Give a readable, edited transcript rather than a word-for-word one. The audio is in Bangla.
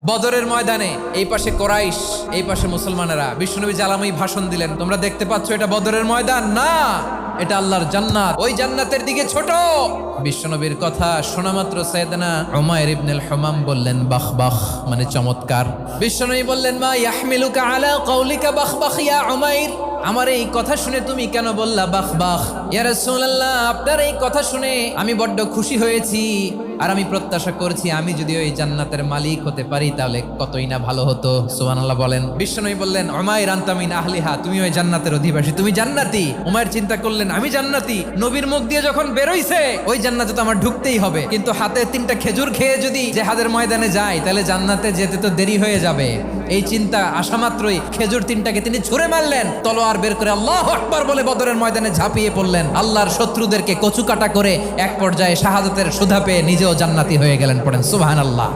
বদরের ময়দানে এই পাশে কোরাইশ, এই পাশে মুসলমানেরা। বিশ্বনবী জালাময়ী ভাষণ দিলেন, তোমরা দেখতে পাচ্ছ এটা বদরের ময়দান না, এটা আল্লাহর জান্নাত, ওই জান্নাতের দিকে ছোট। বিশ্বনবীর কথা শোনা মাত্র সাইয়েদনা উমাইর ইবনুল হুমাম বললেন বাখ বাখ, মানে চমৎকার। বিশ্বনবী বললেন মা ইয়াহমিলুকা আলা কওলিকা বাখ বাখ ইয়া উমাইর, আমার এই কথা শুনে তুমি কেন বললা বাখ বাখ? ইয়া রাসূলুল্লাহ, আপনার এই কথা শুনে আমি বড্ড খুশি হয়েছি, আর আমি প্রত্যাশা করছি আমি যদি ওই জান্নাতের মালিক হতে পারি তাহলে কতই না ভালো হতো। সুবহানাল্লাহ বলেন। বিশ্বনবী বললেন উমাইর আনতা মিন আহলিহা, তুমি ওই জান্নাতের অধিবাসী, তুমি জান্নাতি। উমাইর চিন্তা করলেন আমি জান্নাতি, নবীর মুখ দিয়ে যখন বেরোইছে ওই জান্নাতে তো আমার ঢুকতেই হবে, কিন্তু হাতে 3টা খেজুর খেয়ে যদি জেহাদের ময়দানে যাই তাহলে জান্নাতে যেতে তো দেরি হয়ে যাবে। এই চিন্তা আসা মাত্রই খেজুর 3টাকে তিনি ছুঁড়ে মারলেন, তলোয়ার বের করে আল্লাহু আকবার বলে বদরের ময়দানে ঝাঁপিয়ে পড়লেন। আল্লাহর শত্রুদেরকে কচুকাটা করে এক পর্যায়ে শাহাদাতের সুধা পেয়ে নিজেও জান্নাতি হয়ে গেলেন। পড়েন সুবহানাল্লাহ।